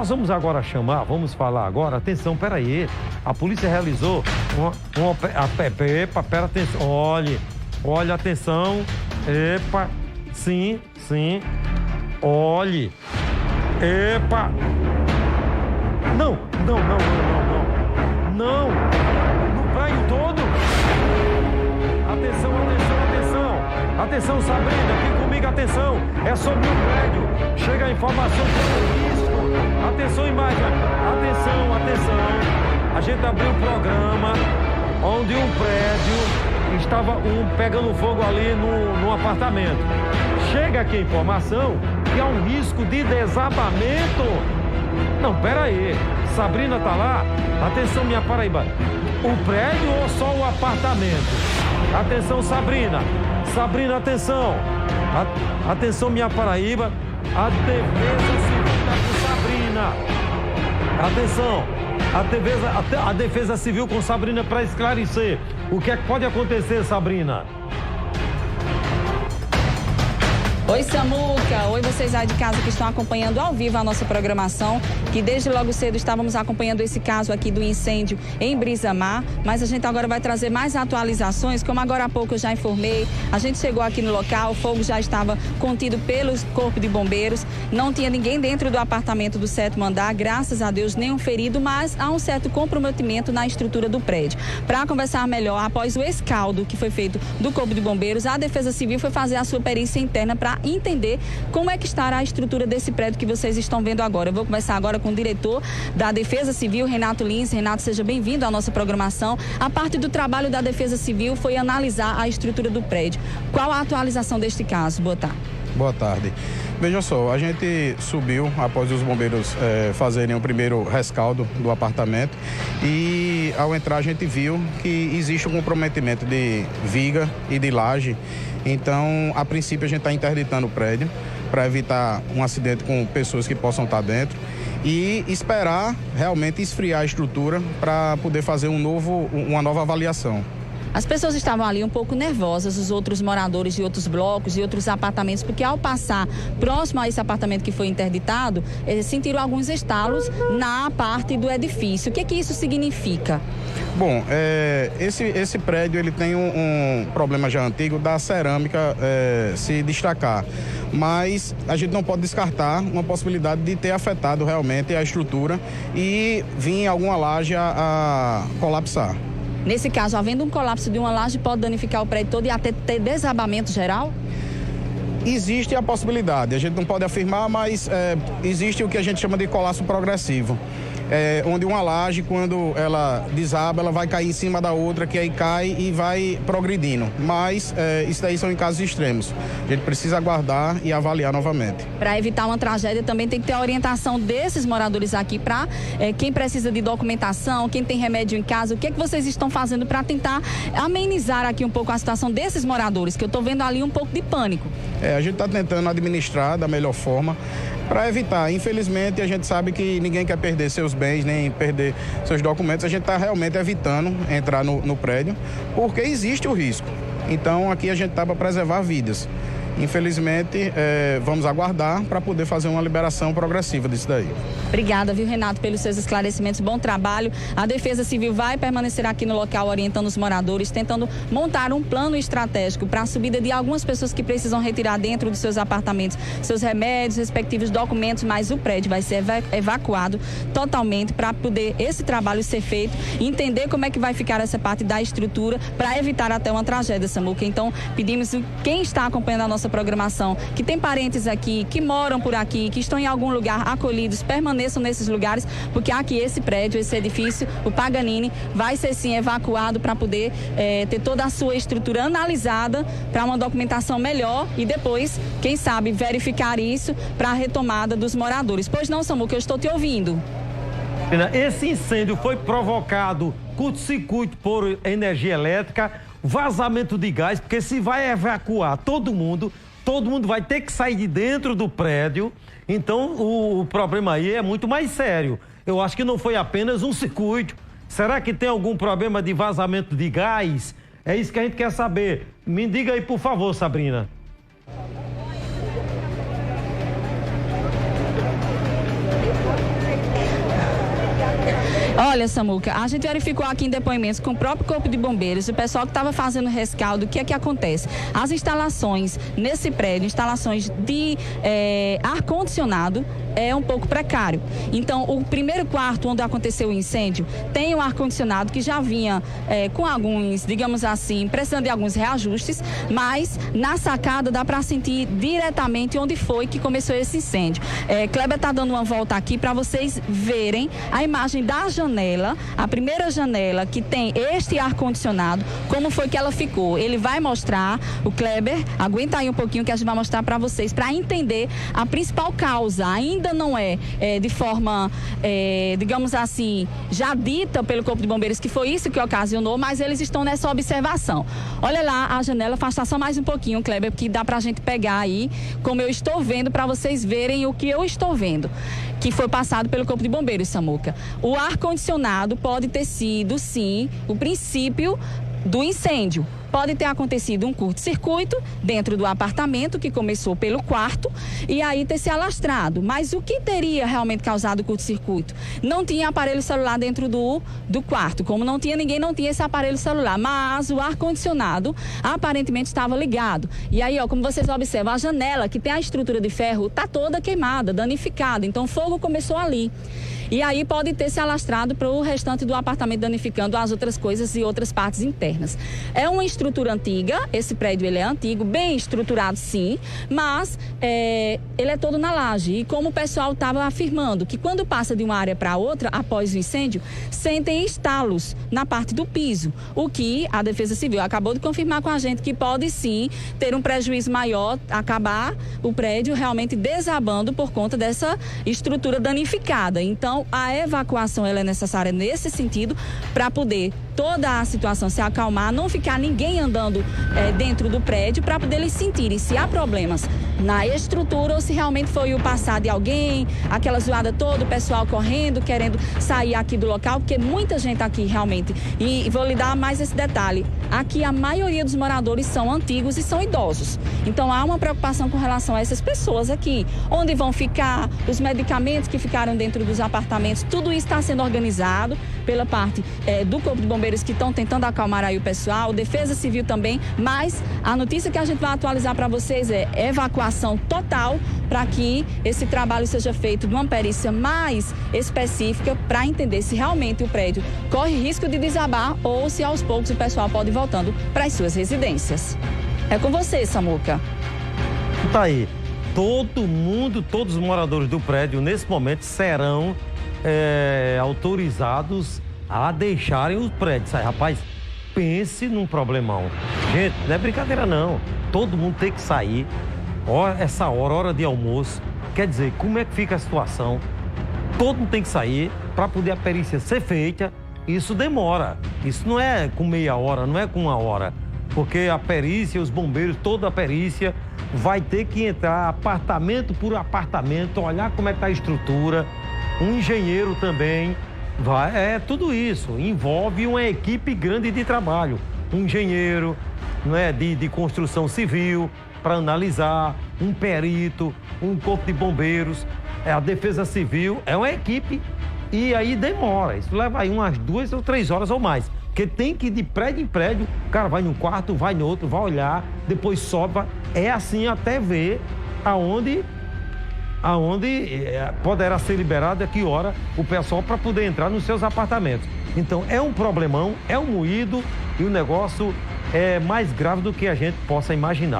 Nós vamos agora chamar, vamos falar agora, atenção, peraí, a polícia realizou pera, atenção, olha, atenção, epa, sim, olhe, epa, não, no prédio todo, atenção, Sabrina, aqui comigo, atenção, é sobre o prédio, chega a informação sobre isso. Atenção, imagem, atenção. A gente abriu um programa onde um prédio estava pegando fogo ali no apartamento. Chega aqui a informação que há um risco de desabamento. Não, pera aí. Sabrina tá lá? Atenção, minha Paraíba. O prédio ou só o apartamento? Atenção, Sabrina. Sabrina, atenção. Atenção, minha Paraíba. A defesa civil está com Sabrina. Atenção, a defesa civil com Sabrina para esclarecer o que é que pode acontecer, Sabrina. Oi, Samuca. Oi, vocês aí de casa que estão acompanhando ao vivo a nossa programação, que desde logo cedo estávamos acompanhando esse caso aqui do incêndio em Brisamar, mas a gente agora vai trazer mais atualizações, como agora há pouco eu já informei, a gente chegou aqui no local, o fogo já estava contido pelo Corpo de Bombeiros, não tinha ninguém dentro do apartamento do 7º andar, graças a Deus, nenhum ferido, mas há um certo comprometimento na estrutura do prédio. Para conversar melhor, após o escaldo que foi feito do Corpo de Bombeiros, a Defesa Civil foi fazer a sua perícia interna para entender como é que estará a estrutura desse prédio que vocês estão vendo agora. Eu vou conversar agora com o diretor da Defesa Civil, Renato Lins. Renato, seja bem-vindo à nossa programação. A parte do trabalho da Defesa Civil foi analisar a estrutura do prédio. Qual a atualização deste caso? Boa tarde. Boa tarde. Veja só, a gente subiu após os bombeiros fazerem o primeiro rescaldo do apartamento e ao entrar a gente viu que existe um comprometimento de viga e de laje. Então, a princípio, a gente está interditando o prédio para evitar um acidente com pessoas que possam estar dentro e esperar realmente esfriar a estrutura para poder fazer uma nova avaliação. As pessoas estavam ali um pouco nervosas, os outros moradores de outros blocos e outros apartamentos, porque ao passar próximo a esse apartamento que foi interditado, eles sentiram alguns estalos na parte do edifício. O que isso significa? Bom, esse prédio ele tem um problema já antigo da cerâmica se destacar, mas a gente não pode descartar uma possibilidade de ter afetado realmente a estrutura e vir alguma laje a colapsar. Nesse caso, havendo um colapso de uma laje, pode danificar o prédio todo e até ter desabamento geral? Existe a possibilidade, a gente não pode afirmar, mas existe o que a gente chama de colapso progressivo. Onde uma laje, quando ela desaba, ela vai cair em cima da outra, que aí cai e vai progredindo. Mas isso daí são em casos extremos. A gente precisa aguardar e avaliar novamente. Para evitar uma tragédia, também tem que ter a orientação desses moradores aqui para quem precisa de documentação, quem tem remédio em casa. O que é que vocês estão fazendo para tentar amenizar aqui um pouco a situação desses moradores, que eu estou vendo ali um pouco de pânico? A gente está tentando administrar da melhor forma para evitar. Infelizmente, a gente sabe que ninguém quer perder seus bens, nem perder seus documentos. A gente está realmente evitando entrar no prédio, porque existe o risco. Então, aqui a gente está para preservar vidas. Infelizmente, vamos aguardar para poder fazer uma liberação progressiva disso daí. Obrigada, viu, Renato, pelos seus esclarecimentos. Bom trabalho. A Defesa Civil vai permanecer aqui no local, orientando os moradores, tentando montar um plano estratégico para a subida de algumas pessoas que precisam retirar dentro dos seus apartamentos seus remédios, respectivos documentos, mas o prédio vai ser evacuado totalmente para poder esse trabalho ser feito e entender como é que vai ficar essa parte da estrutura para evitar até uma tragédia, Samuca. Então, pedimos quem está acompanhando a nossa programação, que tem parentes aqui, que moram por aqui, que estão em algum lugar acolhidos, permaneçam nesses lugares, porque aqui esse prédio, esse edifício, o Paganini, vai ser sim evacuado para poder ter toda a sua estrutura analisada para uma documentação melhor e depois, quem sabe, verificar isso para a retomada dos moradores. Pois não, Samuca, eu estou te ouvindo. Esse incêndio foi provocado curto-circuito por energia elétrica, vazamento de gás, porque se vai evacuar todo mundo vai ter que sair de dentro do prédio, então o problema aí é muito mais sério. Eu acho que não foi apenas um circuito. Será que tem algum problema de vazamento de gás? É isso que a gente quer saber. Me diga aí, por favor, Sabrina. Olha, Samuca, a gente verificou aqui em depoimentos com o próprio Corpo de Bombeiros, o pessoal que estava fazendo rescaldo, o que é que acontece? As instalações nesse prédio, instalações de ar-condicionado, é um pouco precário. Então, o primeiro quarto onde aconteceu o incêndio tem um ar-condicionado que já vinha com alguns, digamos assim, precisando de alguns reajustes, mas na sacada dá para sentir diretamente onde foi que começou esse incêndio. Kleber está dando uma volta aqui para vocês verem a imagem da janela, a primeira janela que tem este ar-condicionado, como foi que ela ficou. Ele vai mostrar, o Kleber, aguenta aí um pouquinho que a gente vai mostrar para vocês, para entender a principal causa. Ainda não é de forma, digamos assim, já dita pelo Corpo de Bombeiros que foi isso que ocasionou, mas eles estão nessa observação. Olha lá a janela, afasta só mais um pouquinho, Kleber, porque dá pra gente pegar aí, como eu estou vendo, para vocês verem o que eu estou vendo, que foi passado pelo Corpo de Bombeiros, Samuca. O ar-condicionado pode ter sido, sim, o princípio do incêndio. Pode ter acontecido um curto-circuito dentro do apartamento, que começou pelo quarto, e aí ter se alastrado. Mas o que teria realmente causado o curto-circuito? Não tinha aparelho celular dentro do quarto. Como não tinha, ninguém não tinha esse aparelho celular. Mas o ar-condicionado aparentemente estava ligado. E aí, ó, como vocês observam, a janela, que tem a estrutura de ferro, está toda queimada, danificada. Então, o fogo começou ali. E aí pode ter se alastrado para o restante do apartamento, danificando as outras coisas e outras partes internas. É uma estrutura antiga, esse prédio ele é antigo, bem estruturado sim, mas ele é todo na laje. E como o pessoal estava afirmando, que quando passa de uma área para outra, após o incêndio, sentem estalos na parte do piso, o que a Defesa Civil acabou de confirmar com a gente que pode sim ter um prejuízo maior, acabar o prédio realmente desabando por conta dessa estrutura danificada. Então, a evacuação ela é necessária nesse sentido para poder toda a situação se acalmar, não ficar ninguém andando dentro do prédio, para poder eles sentirem se há problemas na estrutura ou se realmente foi o passar de alguém, aquela zoada toda, o pessoal correndo, querendo sair aqui do local, porque muita gente aqui realmente, e vou lhe dar mais esse detalhe, aqui a maioria dos moradores são antigos e são idosos, então há uma preocupação com relação a essas pessoas aqui, onde vão ficar, os medicamentos que ficaram dentro dos apartamentos, tudo isso está sendo organizado pela parte do Corpo de Bombeiros, que estão tentando acalmar aí o pessoal, Defesa Civil também, mas a notícia que a gente vai atualizar para vocês é evacuação total para que esse trabalho seja feito de uma perícia mais específica para entender se realmente o prédio corre risco de desabar ou se aos poucos o pessoal pode ir voltando para as suas residências. É com você, Samuca. Tá aí. Todo mundo, todos os moradores do prédio, nesse momento, serão autorizados a deixarem os prédios. Aí, rapaz, pense num problemão. Gente, não é brincadeira não. Todo mundo tem que sair. Essa hora de almoço. Quer dizer, como é que fica a situação? Todo mundo tem que sair para poder a perícia ser feita. Isso demora. Isso não é com meia hora, não é com uma hora. Porque a perícia, os bombeiros, toda a perícia vai ter que entrar apartamento por apartamento, olhar como é que está a estrutura. Um engenheiro também. Tudo isso envolve uma equipe grande de trabalho, um engenheiro, de construção civil para analisar, um perito, um corpo de bombeiros, a Defesa Civil, é uma equipe e aí demora, isso leva aí umas 2 ou 3 horas ou mais, porque tem que ir de prédio em prédio, o cara vai num quarto, vai no outro, vai olhar, depois sobe, é assim até ver aonde poderá ser liberado, a que hora o pessoal para poder entrar nos seus apartamentos. Então é um problemão, é um moído e o negócio é mais grave do que a gente possa imaginar.